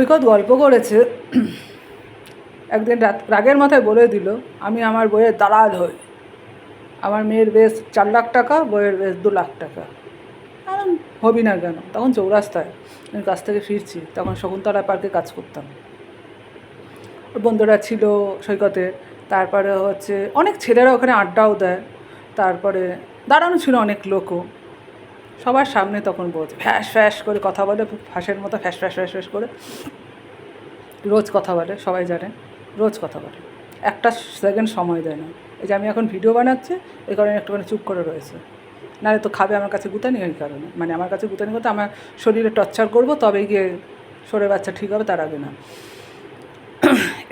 সৈকত গল্প করেছে, একদিন রাগের মাথায় বলে দিল আমি আমার বইয়ের দালাল হই, আমার মেয়ের বেশ 4 লাখ টাকা, বইয়ের বেশ 2 লাখ টাকা। হবি না কেন? তখন চৌরাস্তায় আমি কাজ থেকে ফিরছি, তখন শকুন্তলা পার্কে কাজ করতাম। বন্ধুরা ছিল সৈকতের, তারপরে অনেক ছেলেরা ওখানে আড্ডাও দেয়, তারপরে দাঁড়ানো ছিল অনেক লোকও, সবার সামনে তখন বলছে ফ্যাস ফ্যাস করে কথা বলে, ফাঁসের মতো ফ্যাস ফ্যাস ফ্যাস ফ্যাস করে রোজ কথা বলে, সবাই জানে রোজ কথা বলে, একটা সেকেন্ড সময় দেয় না। এই যে আমি এখন ভিডিও বানাচ্ছি, এই কারণে একটুখানি চুপ করে রয়েছে, নাহলে তো খাবে আমার কাছে গুতানি, ওই কারণে মানে আমার কাছে গুতানি করতে আমার শরীরে টর্চার করবো, তবেই গিয়ে সরে বাচ্চা ঠিক হবে, তার আগে না।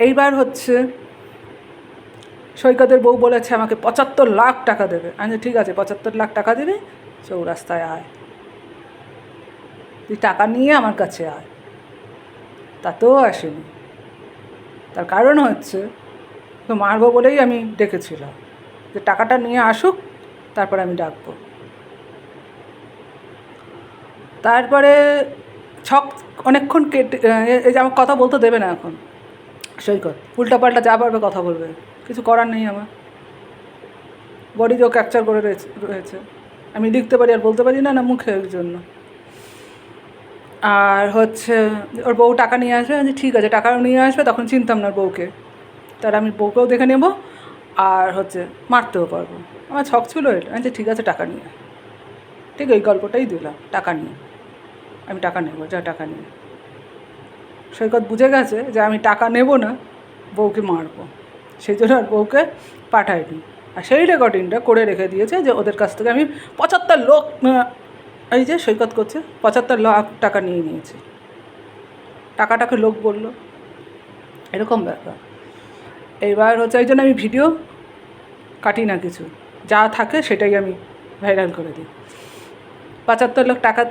এইবার সৈকতের বউ বলেছে আমাকে 75 লাখ টাকা দেবে। আমি ঠিক আছে, 75 লাখ টাকা দেবে, চৌরাস্তায় আয়, তুই টাকা নিয়ে আমার কাছে আয়। তাতেও আসেনি। তার কারণ তো মারবো বলেই আমি ডেকেছিলাম, যে টাকাটা নিয়ে আসুক, তারপরে আমি ডাকবো। তারপরে ছক অনেকক্ষণ কেটে, এই যে আমার কথা বলতে দেবে না এখন সৈকত, উল্টাপাল্টা যা পারবে কথা বলবে, কিছু করার নেই আমার, বডিতেও ক্যাপচার করে রয়েছে, আমি লিখতে পারি আর বলতে পারি না, না মুখের জন্য। আর ওর বউ টাকা নিয়ে আসবে, আমি ঠিক আছে টাকাও নিয়ে আসবে, তখন চিনতাম না ওর বউকে, তার আমি বউকেও দেখে নেব, আর মারতেও পারবো। আমার ছক ছিল এটা, আমি ঠিক আছে টাকা নিয়ে, ঠিক ওই গল্পটাই দিলাম, টাকা নিয়ে, আমি টাকা নেবো, যা টাকা নিয়ে। সৈকত বুঝে গেছে যে আমি টাকা নেব না, বউকে মারবো, সেই জন্য আর বউকে পাঠায়নি। আর সেই রেকর্ডিংটা করে রেখে দিয়েছে যে ওদের কাছ থেকে আমি 75 লাখ, এই যে সৈকত করছে 75 লাখ টাকা নিয়ে নিয়েছে, টাকাটাকে লোক বললো, এরকম ব্যাপার। এইবার এই জন্য আমি ভিডিও কাটি না, কিছু যা থাকে সেটাই আমি ভাইরাল করে দিই। 75 লাখ টাকা,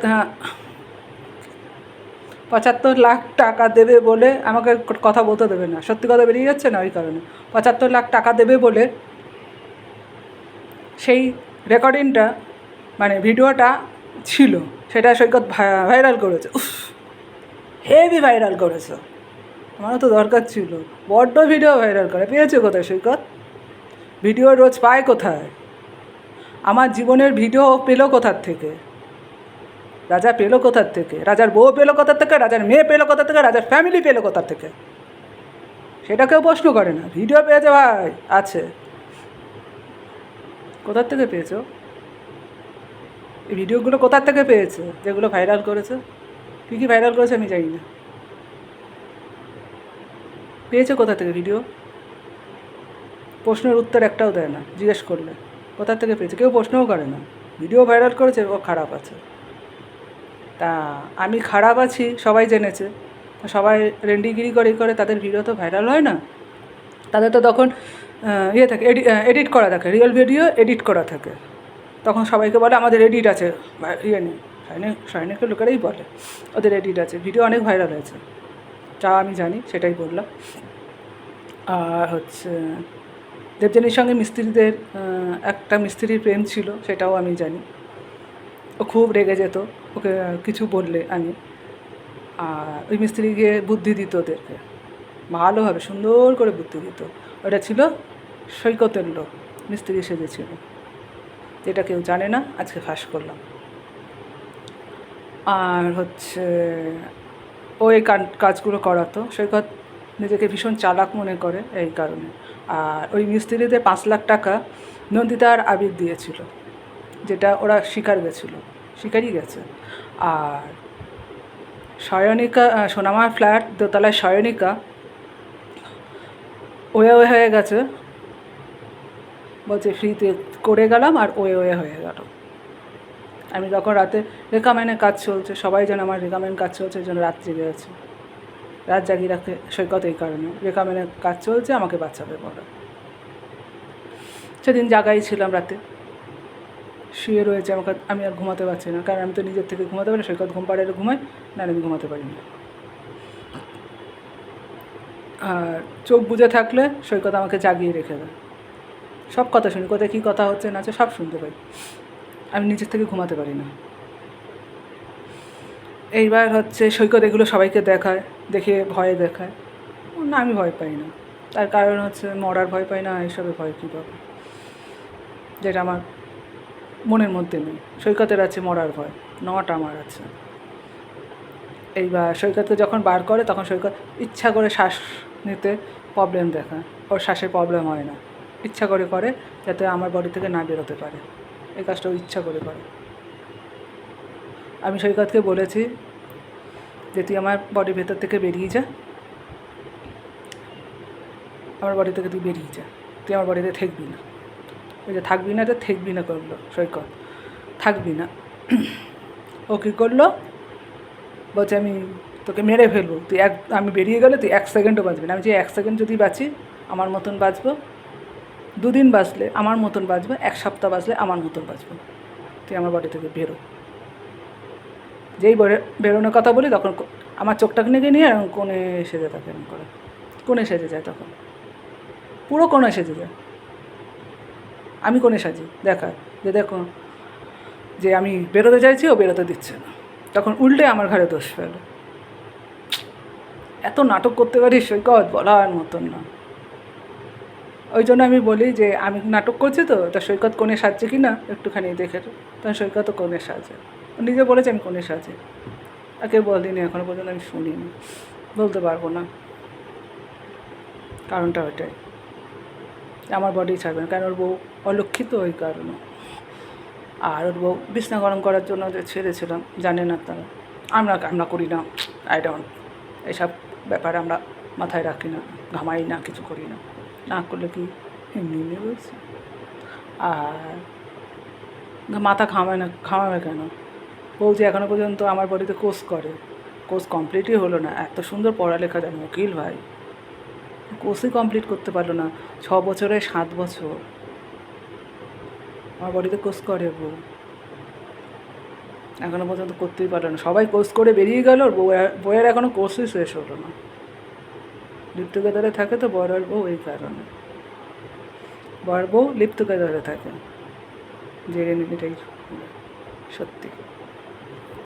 75 লাখ টাকা দেবে বলে আমাকে কথা বলতে দেবে না, সত্যি কথা বেরিয়ে যাচ্ছে না, ওই কারণে 75 লাখ টাকা দেবে বলে সেই রেকর্ডিংটা মানে ভিডিওটা ছিল, সেটা সৈকত ভাইরাল করেছে, হেভি ভাইরাল করেছে। আমারও তো দরকার ছিল, বড্ড ভিডিও ভাইরাল করে, পেয়েছে কোথায় সৈকত? ভিডিও রোজ পায় কোথায়? আমার জীবনের ভিডিও পেলো কোথার থেকে? রাজা পেলো কোথার থেকে? রাজার বউ পেলো কোথার থেকে? রাজার মেয়ে পেলো কোথার থেকে? রাজার ফ্যামিলি পেলো কোথার থেকে? সেটা কেউ প্রশ্ন করে না। ভিডিও পেয়েছে ভাই, আছে, কোথার থেকে পেয়েছো? এই ভিডিওগুলো কোথার থেকে পেয়েছে যেগুলো ভাইরাল করেছে? কী কী ভাইরাল করেছে আমি জানি না, পেয়েছে কোথা থেকে ভিডিও? প্রশ্নের উত্তর একটাও দেয় না, জিজ্ঞেস করলে কোথা থেকে পেয়েছে, কেউ প্রশ্নও করে না। ভিডিও ভাইরাল করেছে, ও খারাপ আছে। তা আমি খারাপ আছি সবাই জেনেছে, সবাই রেন্ডিগিরি করে তাদের ভিডিও তো ভাইরাল হয় না, তাদের তো তখন থাকে, এডিট করা থাকে, রিয়েল ভিডিও এডিট করা থাকে, তখন সবাইকে বলে আমাদের এডিট আছে, নেই, সৈনিকের লোকেরাই বলে ওদের এডিট আছে, ভিডিও অনেক ভাইরাল হয়েছে, যা আমি জানি সেটাই বললাম। আর দেবযানীর সঙ্গে মিস্ত্রিদের একটা মিস্ত্রির প্রেম ছিল, সেটাও আমি জানি। ও খুব রেগে যেত ওকে কিছু বললে আমি, আর ওই মিস্ত্রিকে বুদ্ধি দিত ওদেরকে, ভালোভাবে সুন্দর করে বুদ্ধি দিত। ওটা ছিল সৈকতের লোক, মিস্ত্রি সেজেছিল, যেটা কেউ জানে না, আজকে ফাঁস করলাম। আর ও এই কাজগুলো করাতো, সৈকত নিজেকে ভীষণ চালাক মনে করে এই কারণে। আর ওই মিস্ত্রিদের 5 লাখ টাকা নন্দিতা আর আবির দিয়েছিল, যেটা ওরা শিকারই গেছে। আর সোনামার ফ্ল্যাট দোতলায় শয়নিকা ওয়ে হয়ে গেছে, বলছে ফ্রিতে করে গেলাম, আর ওয়ে হয়ে গেল। আমি তখন রাতে রেকামেনের কাজ চলছে, সবাই যেন আমার রেকামেন কাজ চলছে, যেন রাত জেগে আছে, রাত জাগিয়ে রাখতে সৈকত এই কারণে, রেকামেনের কাজ চলছে, আমাকে বাঁচাবে বলে। সেদিন জাগাই ছিলাম, রাতে শুয়ে রয়েছে, আমি আর ঘুমাতে পারছি না, কারণ আমি তো নিজের থেকে ঘুমাতে পারি, সৈকত ঘুম পাড়ালে ঘুমাই, না আমি ঘুমাতে পারি না। আর চোখ বুজে থাকলে সৈকত আমাকে জাগিয়ে রেখে দেয়, সব কথা শুনি, কোথায় কী কথা হচ্ছে না হচ্ছে সব শুনতে পাই, আমি নিজের থেকে ঘুমাতে পারি না। এইবার হচ্ছে সৈকত এগুলো সবাইকে দেখায়, দেখিয়ে ভয় দেখায়। না, আমি ভয় পাই না। তার কারণ হচ্ছে মরার ভয় পাই না, এইসবের ভয় কী পাবো, যেটা আমার মনের মধ্যে নেই। সৈকতের আছে মরার ভয়, নট আমার আছে। এইবার সৈকতকে যখন বার করে তখন সৈকত ইচ্ছা করে শ্বাস নিতে প্রবলেম দেখায়, ওর শ্বাসের প্রবলেম হয় না, ইচ্ছা করে করে যাতে আমার বডি থেকে না বেরোতে পারে, এই কাজটা ও ইচ্ছা করে করে। আমি সৈকতকে বলেছি যে তুই আমার বডির ভেতর থেকে বেরিয়ে যা, আমার বডি থেকে তুই বেরিয়ে যা, তুই আমার বডিতে থাকবি না। ওই যে থাকবি না, তো থাকবি না করলো সৈকত, থাকবি না। ও কী করলো, বলছে আমি তোকে মেরে ফেলবো, আমি বেরিয়ে গেলে তুই 1 সেকেন্ডও বাঁচবি না। আমি যে 1 সেকেন্ড যদি বাঁচি আমার মতন বাঁচবো, 2 দিন বাঁচলে আমার মতন বাঁচবো, 1 সপ্তাহ বাঁচলে আমার মতন বাঁচবো, তুই আমার বাড়ি থেকে বেরো। যেই বেরোনোর কথা বলি তখন আমার চোখটাকে নিয়ে এরকম কোণে সেজে থাকে, এরকম করে কোণে সেজে যায়, তখন পুরো কোণে সেজে যায়। আমি কোণে সাজি, দেখায় যে দেখো যে আমি বেরোতে চাইছি, ও বেরোতে দিচ্ছে না, তখন উল্টে আমার ঘাড়ে দোষ ফেলে। এত নাটক করতে পারি সৈকত, বলার মতন না। ওই জন্য আমি বলি যে আমি নাটক করছি তো, তা সৈকত কোণে সাজছে কি না একটুখানি দেখে, তখন সৈকতও কোণে সাজে, নিজে বলেছে আমি কোণে সাজে। তাকে বলিনি, এখনও পর্যন্ত আমি শুনিনি, বলতে পারবো না। কারণটা ওইটাই, আমার বডি ছাড়বে না, কারণ ওর বউ অলক্ষিত, ওই কারণে। আর ওর বউ বিছনা গরম করার জন্য যে ছেড়েছিলাম, জানে না তারা, আমরা করি না, আই ডোন্ট, এইসব ব্যাপারে আমরা মাথায় রাখি না, ঘামাই না, কিছু করি না, না করলে কি এমনি বলছি। আর মাথা ঘামাবে কেন, বউ যে এখনও পর্যন্ত আমার বডিতে কোর্স করে, কোর্স কমপ্লিটই হলো না, এত সুন্দর পড়ালেখা জানো উকিল ভাই, কোর্সই কমপ্লিট করতে পারলো না, 6 বছরে 7 বছর আমার বডিতে কোর্স করে বউ, এখনও পর্যন্ত করতেই পারলো না। সবাই কোর্স করে বেরিয়ে গেল, বউয়ের এখনও কোর্সই শেষ হলো না। লিভ টুগেদারে থাকে তো বড় বউ, এই কারণে বড় বউ লিভ টুগেদারে থাকে, জেনে নিবি, এটাই সত্যি।